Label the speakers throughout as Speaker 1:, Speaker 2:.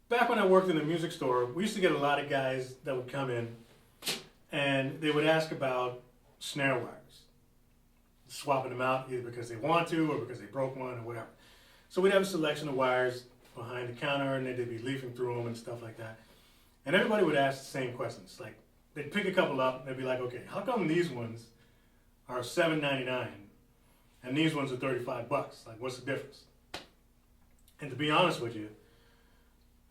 Speaker 1: back when I worked in the music store, we used to get a lot of guys that would come in and they would ask about snare wires, swapping them out either because they want to or because they broke one or whatever. So we'd have a selection of wires behind the counter and they'd be leafing through them and stuff like that. And everybody would ask the same questions. Like, they'd pick a couple up and they'd be like, okay, how come these ones are $7.99 and these ones are 35 bucks? Like, what's the difference? And to be honest with you,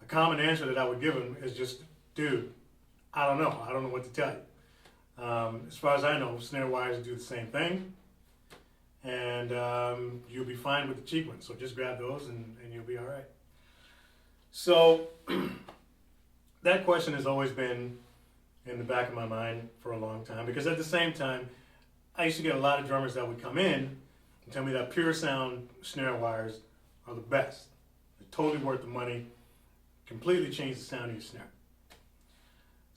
Speaker 1: a common answer that I would give them is just, dude, I don't know. I don't know what to tell you. As far as I know, snare wires do the same thing, and you'll be fine with the cheap ones. So just grab those and you'll be all right. So that question has always been in the back of my mind for a long time, because at the same time, I used to get a lot of drummers that would come in and tell me that Puresound snare wires are the best. They're totally worth the money, completely change the sound of your snare.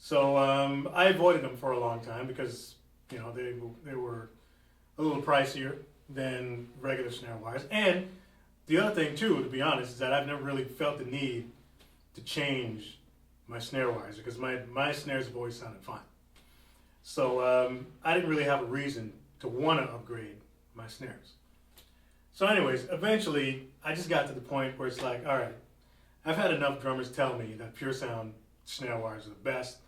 Speaker 1: So I avoided them for a long time because, you know, they were a little pricier than regular snare wires. And the other thing too, to be honest, is that I've never really felt the need to change my snare wires because my snares have always sounded fine. So I didn't really have a reason to want to upgrade my snares. So anyways, eventually I just got to the point where it's like, all right, I've had enough drummers tell me that Puresound snare wires are the best.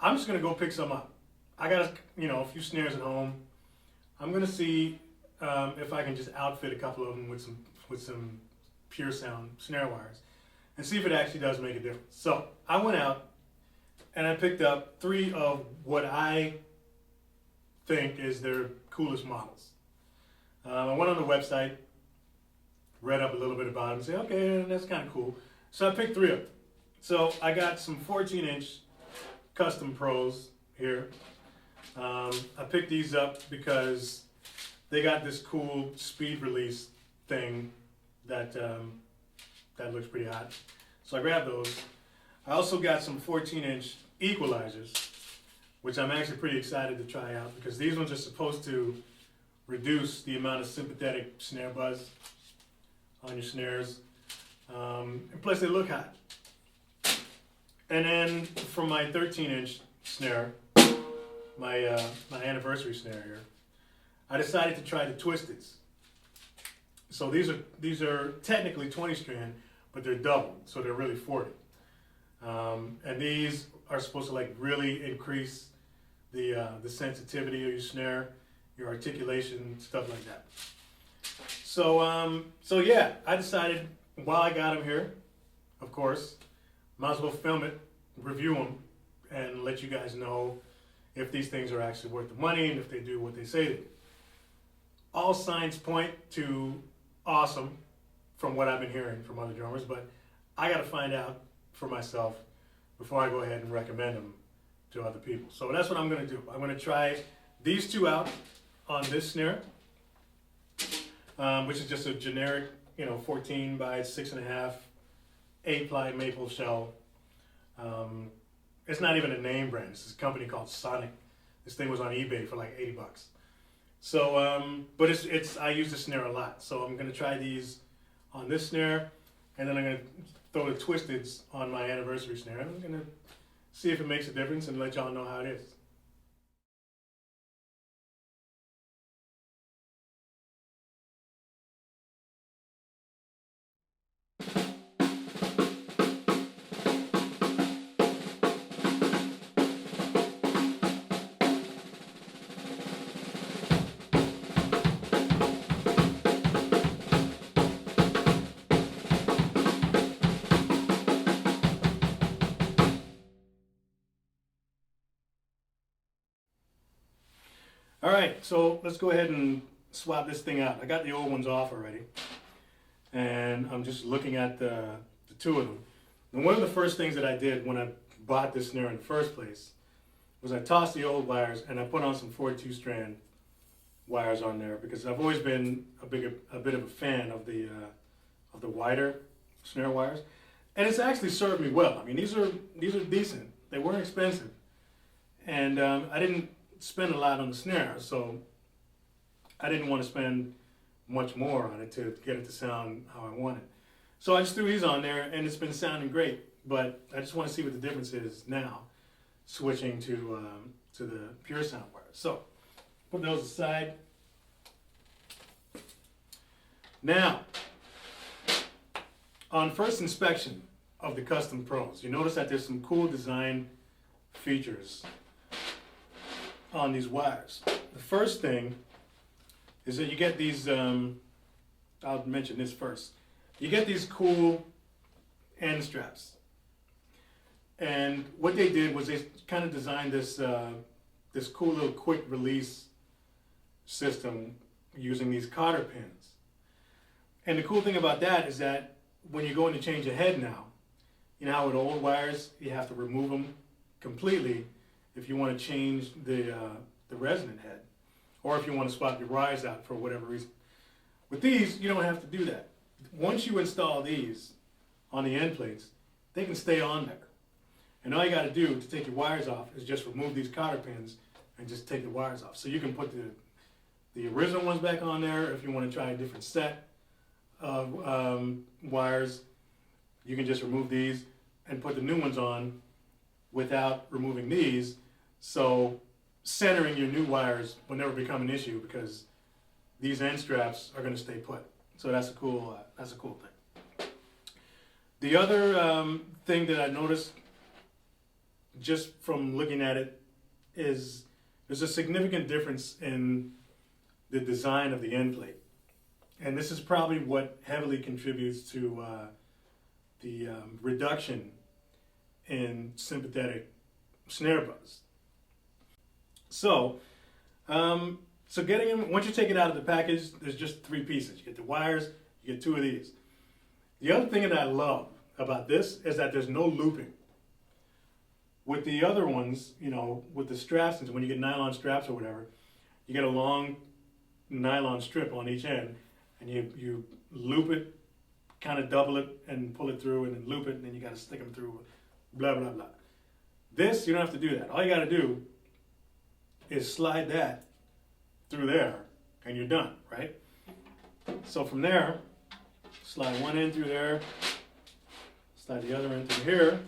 Speaker 1: I'm just gonna go pick some up. I got a few snares at home. I'm gonna see if I can just outfit a couple of them with some Puresound snare wires and see if it actually does make a difference. So I went out and I picked up 3 of what I think is their coolest models. I went on the website, read up a little bit about them, and said, okay, that's kind of cool. So I picked 3 of them. So I got some 14-inch Custom Pros here. I picked these up because they got this cool speed release thing that looks pretty hot. So I grabbed those. I also got some 14-inch Equalizers, which I'm actually pretty excited to try out because these ones are supposed to reduce the amount of sympathetic snare buzz on your snares. And plus they look hot. And then for my 13-inch snare, my anniversary snare here, I decided to try the Twisteds. So these are technically 20 strand, but they're doubled, so they're really 40. And these are supposed to like really increase the sensitivity of your snare, your articulation, stuff like that. So yeah, I decided while I got them here, of course, might as well film it, review them, and let you guys know if these things are actually worth the money and if they do what they say they do. All signs point to awesome from what I've been hearing from other drummers, but I got to find out for myself before I go ahead and recommend them to other people. So that's what I'm going to do. I'm going to try these 2 out on this snare, which is just a generic, 14 by 6.5, 8-ply maple shell. It's not even a name brand. It's this company called Sonic. This thing was on eBay for like 80 bucks. So, but I use the snare a lot. So I'm going to try these on this snare, and then I'm going to throw the Twisteds on my anniversary snare. I'm going to see if it makes a difference and let y'all know how it is. All right, so let's go ahead and swap this thing out. I got the old ones off already, and I'm just looking at the 2 of them. And one of the first things that I did when I bought this snare in the first place was I tossed the old wires and I put on some 42 strand wires on there because I've always been a bit of a fan of the wider snare wires, and it's actually served me well. I mean, these are decent. They weren't expensive, and I didn't spend a lot on the snare, so I didn't want to spend much more on it to get it to sound how I want it. So I just threw these on there, and it's been sounding great. But I just want to see what the difference is now, switching to the Puresound wires. So put those aside. Now, on first inspection of the Custom Pros, you notice that there's some cool design features on these wires. The first thing is that you get these, I'll mention this first. You get these cool end straps. And what they did was they kind of designed this, this cool little quick release system using these cotter pins. And the cool thing about that is that when you're going to change a head now, you know how with old wires, you have to remove them completely if you want to change the resonant head, or if you want to swap your wires out for whatever reason. With these, you don't have to do that. Once you install these on the end plates, they can stay on there. And all you got to do to take your wires off is just remove these cotter pins and just take the wires off. So you can put the original ones back on there. If you want to try a different set of wires, you can just remove these and put the new ones on without removing these. So centering your new wires will never become an issue because these end straps are going to stay put. So that's a cool thing. The other thing that I noticed just from looking at it is there's a significant difference in the design of the end plate. And this is probably what heavily contributes to the reduction in sympathetic snare buzz. So, getting them, once you take it out of the package, there's just 3 pieces. You get the wires, you get 2 of these. The other thing that I love about this is that there's no looping. With the other ones, you know, with the straps, and when you get nylon straps or whatever, you get a long nylon strip on each end, and you loop it, kind of double it, and pull it through, and then loop it, and then you got to stick them through, blah, blah, blah. This, you don't have to do that. All you got to do is slide that through there, and you're done, right? So from there, slide one end through there, slide the other end through here,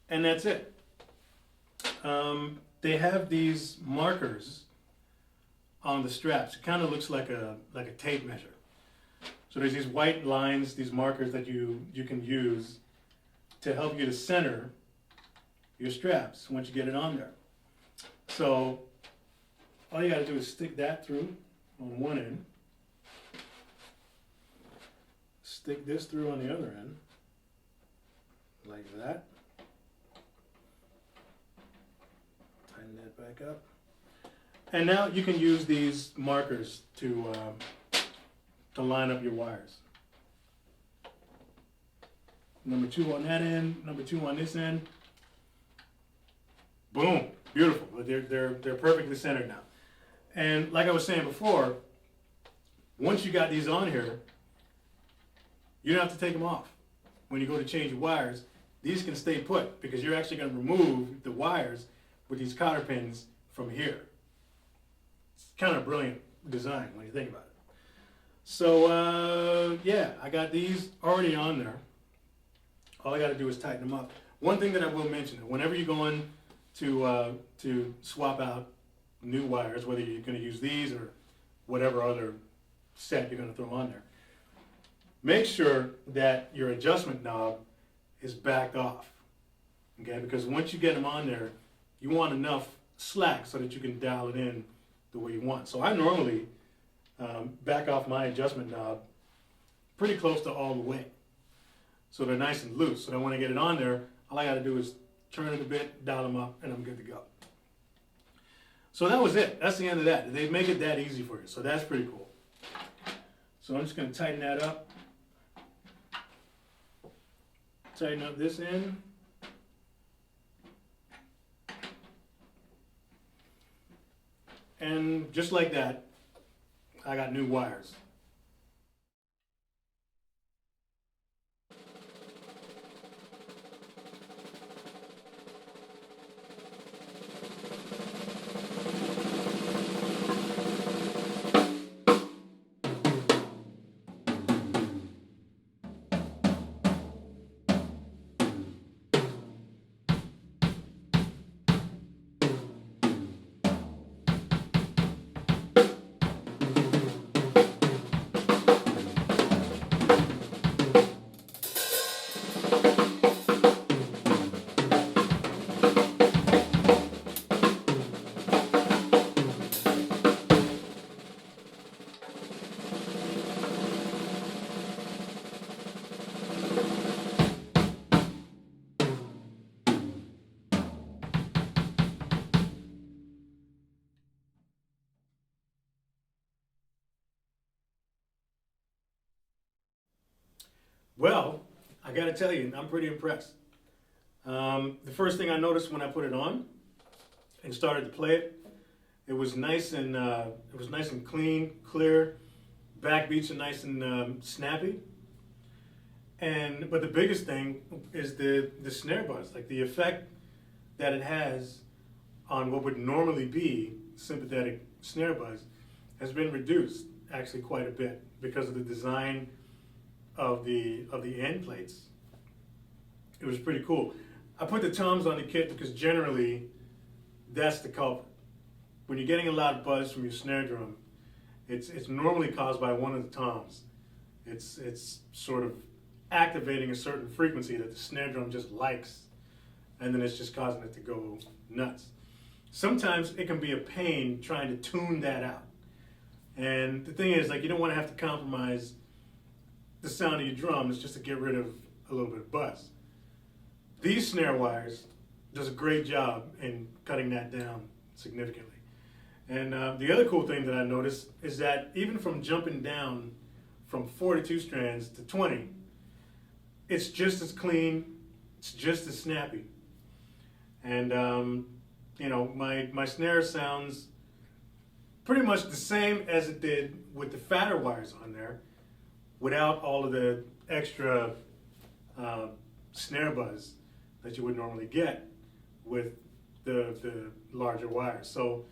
Speaker 1: and that's it. They have these markers on the straps. It kind of looks like a tape measure. So there's these white lines, these markers that you can use to help you to center your straps once you get it on there. So all you got to do is stick that through on one end, stick this through on the other end, like that. Tighten that back up. And now you can use these markers to line up your wires. Number 2 on that end, number 2 on this end. Boom, beautiful. They're perfectly centered now. And like I was saying before, once you got these on here, you don't have to take them off. When you go to change your wires, these can stay put because you're actually going to remove the wires with these cotter pins from here. It's kind of brilliant design when you think about it. So yeah, I got these already on there. All I got to do is tighten them up. One thing that I will mention, whenever you're going to swap out new wires, whether you're going to use these or whatever other set you're going to throw on there, make sure that your adjustment knob is backed off, okay? Because once you get them on there, you want enough slack so that you can dial it in the way you want. So I normally back off my adjustment knob pretty close to all the way, so they're nice and loose. So that when I get it on there, all I got to do is turn it a bit, dial them up, and I'm good to go. So that was it. That's the end of that. They make it that easy for you, so that's pretty cool. So I'm just going to tighten that up. Tighten up this end. And just like that, I got new wires. Well, I gotta tell you, I'm pretty impressed. The first thing I noticed when I put it on and started to play it, it was nice and clean, clear. Backbeats are nice and snappy. But the biggest thing is the snare buzz, like the effect that it has on what would normally be sympathetic snare buzz has been reduced actually quite a bit because of the design of the end plates. It was pretty cool. I put the toms on the kit because generally that's the culprit. When you're getting a lot of buzz from your snare drum, it's normally caused by one of the toms. It's sort of activating a certain frequency that the snare drum just likes, and then it's just causing it to go nuts. Sometimes it can be a pain trying to tune that out. And the thing is, like, you don't want to have to compromise the sound of your drums just to get rid of a little bit of buzz. These snare wires does a great job in cutting that down significantly. And the other cool thing that I noticed is that even from jumping down from 42 strands to 20, it's just as clean, it's just as snappy. And you know, my snare sounds pretty much the same as it did with the fatter wires on there, without all of the extra snare buzz that you would normally get with the larger wires. So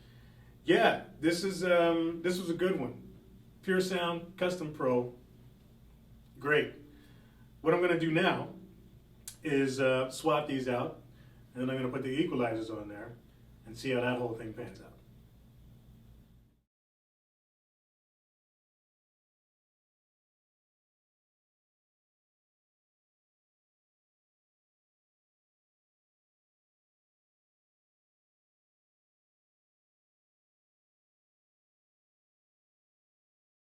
Speaker 1: yeah, this was a good one. Puresound Custom Pro, great. What I'm gonna do now is swap these out, and then I'm gonna put the equalizers on there and see how that whole thing pans out.